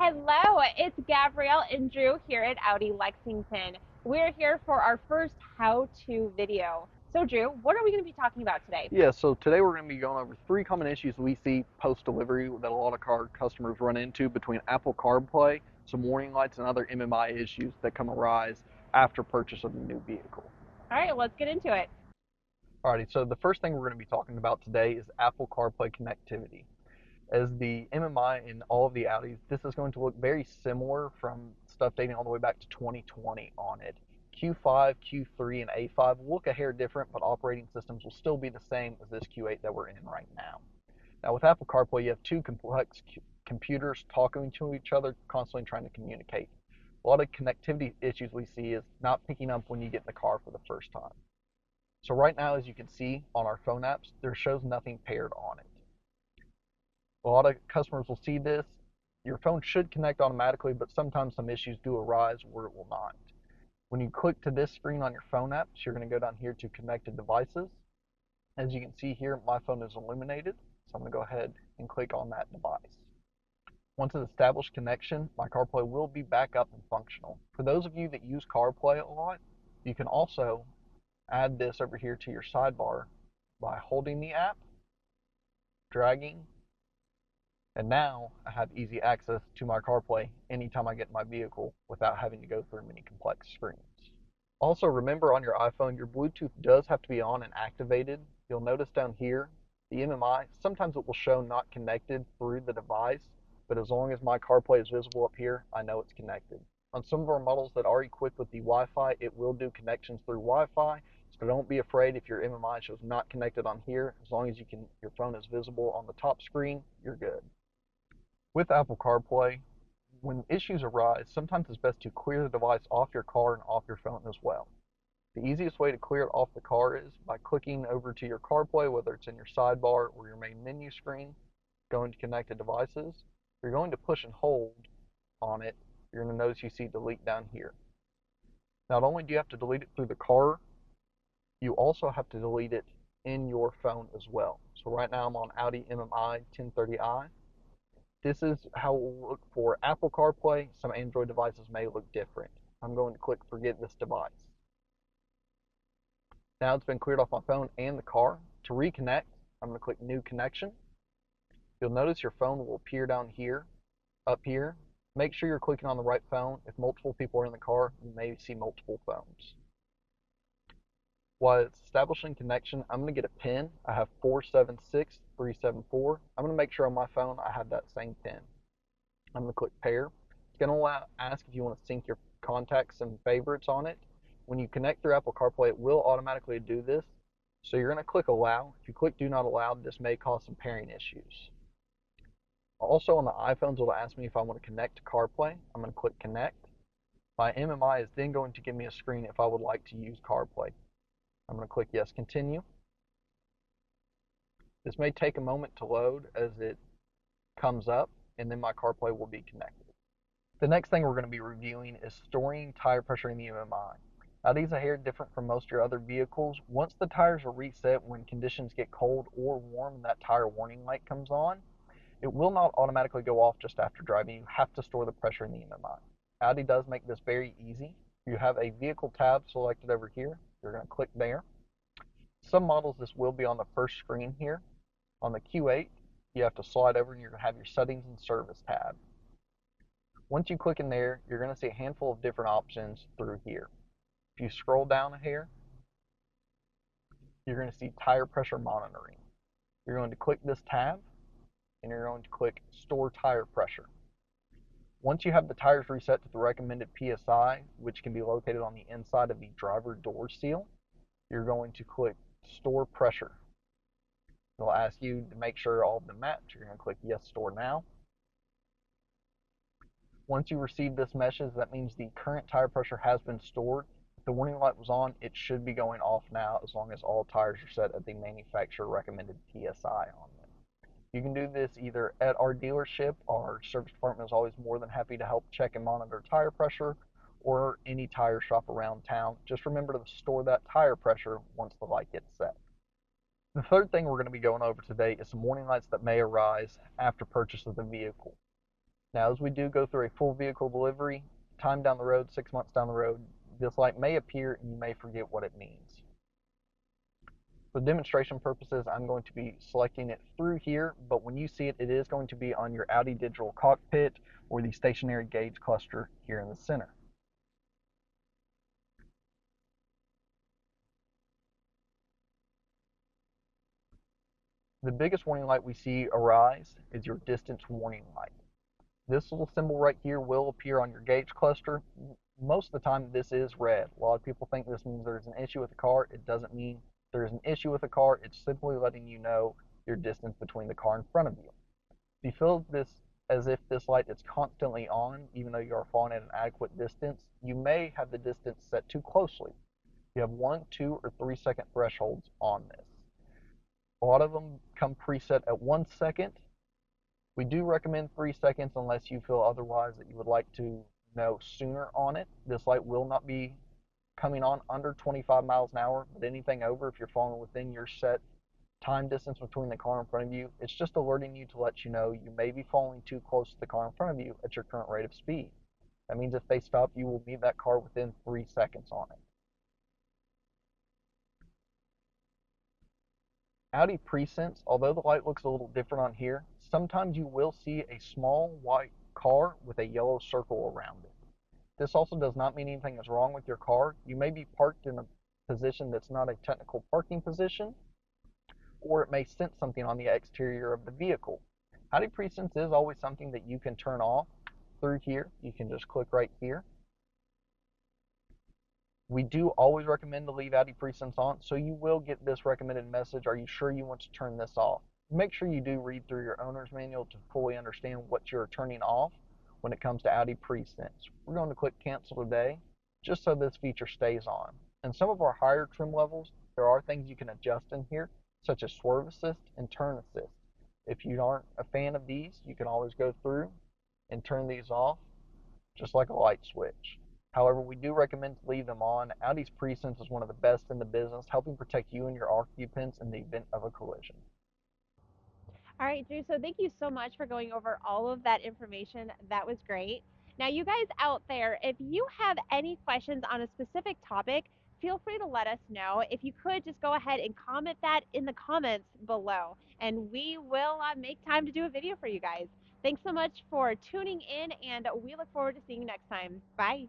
Hello, it's Gabrielle and Drew here at Audi Lexington. We're here for our first how-to video. So Drew, what are we going to be talking about today? Yeah, so today we're going to be going over three common issues we see post-delivery that a lot of car customers run into between Apple CarPlay, some warning lights, and other MMI issues that come arise after purchase of the new vehicle. All right, let's get into it. Alrighty, so the first thing we're going to be talking about today is Apple CarPlay connectivity. As the MMI in all of the Audis, this is going to look very similar from stuff dating all the way back to 2020 on it. Q5, Q3, and A5 will look a hair different, but operating systems will still be the same as this Q8 that we're in right now. Now, with Apple CarPlay, you have two complex computers talking to each other, constantly trying to communicate. A lot of connectivity issues we see is not picking up when you get in the car for the first time. So right now, as you can see on our phone apps, there shows nothing paired on it. A lot of customers will see this. Your phone should connect automatically, but sometimes some issues do arise where it will not. When you click to this screen on your phone apps, you're going to go down here to connected devices. As you can see here, my phone is illuminated, so I'm going to go ahead and click on that device. Once it's established connection, my CarPlay will be back up and functional. For those of you that use CarPlay a lot, you can also add this over here to your sidebar by holding the app, dragging, and now I have easy access to my CarPlay anytime I get in my vehicle without having to go through many complex screens. Also, remember on your iPhone, your Bluetooth does have to be on and activated. You'll notice down here, the MMI, sometimes it will show not connected through the device, but as long as my CarPlay is visible up here, I know it's connected. On some of our models that are equipped with the Wi-Fi, it will do connections through Wi-Fi, so don't be afraid if your MMI shows not connected on here. As long as your phone is visible on the top screen, you're good. With Apple CarPlay, when issues arise, sometimes it's best to clear the device off your car and off your phone as well. The easiest way to clear it off the car is by clicking over to your CarPlay, whether it's in your sidebar or your main menu screen, going to connected devices. You're going to push and hold on it. You're going to notice you see delete down here. Not only do you have to delete it through the car, you also have to delete it in your phone as well. So right now I'm on Audi MMI 1030i. This is how it will look for Apple CarPlay. Some Android devices may look different. I'm going to click forget this device. Now it's been cleared off my phone and the car. To reconnect, I'm going to click new connection. You'll notice your phone will appear down here, up here. Make sure you're clicking on the right phone. If multiple people are in the car, you may see multiple phones. While it's establishing connection, I'm going to get a PIN. I have 476374. I'm going to make sure on my phone I have that same PIN. I'm going to click pair. It's going to ask if you want to sync your contacts and favorites on it. When you connect through Apple CarPlay, it will automatically do this. So you're going to click allow. If you click do not allow, this may cause some pairing issues. Also on the iPhones, it'll ask me if I want to connect to CarPlay. I'm going to click connect. My MMI is then going to give me a screen if I would like to use CarPlay. I'm going to click yes, continue. This may take a moment to load as it comes up, and then my CarPlay will be connected. The next thing we're going to be reviewing is storing tire pressure in the MMI. Now these are here different from most of your other vehicles. Once the tires are reset, when conditions get cold or warm and that tire warning light comes on, it will not automatically go off just after driving. You have to store the pressure in the MMI. Audi does make this very easy. You have a vehicle tab selected over here. You're going to click there. Some models this will be on the first screen here. On the Q8, you have to slide over and you're going to have your settings and service tab. Once you click in there, you're going to see a handful of different options through here. If you scroll down here, you're going to see tire pressure monitoring. You're going to click this tab and you're going to click store tire pressure. Once you have the tires reset to the recommended PSI, which can be located on the inside of the driver door seal, you're going to click store pressure. It'll ask you to make sure all of them match. You're going to click yes, store now. Once you receive this message, that means the current tire pressure has been stored. If the warning light was on, it should be going off now as long as all tires are set at the manufacturer recommended PSI on them. You can do this either at our dealership. Our service department is always more than happy to help check and monitor tire pressure, or any tire shop around town. Just remember to store that tire pressure once the light gets set. The third thing we're going to be going over today is some warning lights that may arise after purchase of the vehicle. Now, as we do go through a full vehicle delivery, time down the road, 6 months down the road, this light may appear and you may forget what it means. For demonstration purposes, I'm going to be selecting it through here, but when you see it, it is going to be on your Audi digital cockpit or the stationary gauge cluster here in the center. The biggest warning light we see arise is your distance warning light. This little symbol right here will appear on your gauge cluster. Most of the time this is red. A lot of people think this means there's an issue with the car. It doesn't mean there's an issue with the car. It's simply letting you know your distance between the car in front of you. If you feel this as if this light is constantly on, even though you are falling at an adequate distance, you may have the distance set too closely. You have 1, 2, or 3 second thresholds on this. A lot of them come preset at 1 second. We do recommend 3 seconds unless you feel otherwise that you would like to know sooner on it. This light will not be coming on under 25 miles an hour, but anything over, if you're falling within your set time distance between the car in front of you, it's just alerting you to let you know you may be falling too close to the car in front of you at your current rate of speed. That means if they stop, you will meet that car within 3 seconds on it. Audi Presense, although the light looks a little different on here, sometimes you will see a small white car with a yellow circle around it. This also does not mean anything is wrong with your car. You may be parked in a position that's not a technical parking position, or it may sense something on the exterior of the vehicle. Audi Presense is always something that you can turn off through here. You can just click right here. We do always recommend to leave Audi Presense on, so you will get this recommended message, are you sure you want to turn this off? Make sure you do read through your owner's manual to fully understand what you're turning off when it comes to Audi Presense. We're going to click cancel today, just so this feature stays on. In some of our higher trim levels, there are things you can adjust in here, such as swerve assist and turn assist. If you aren't a fan of these, you can always go through and turn these off, just like a light switch. However, we do recommend to leave them on. Audi's Presense is one of the best in the business, helping protect you and your occupants in the event of a collision. All right, Drew. So thank you so much for going over all of that information. That was great. Now, you guys out there, if you have any questions on a specific topic, feel free to let us know. If you could, just go ahead and comment that in the comments below, and we will make time to do a video for you guys. Thanks so much for tuning in, and we look forward to seeing you next time. Bye.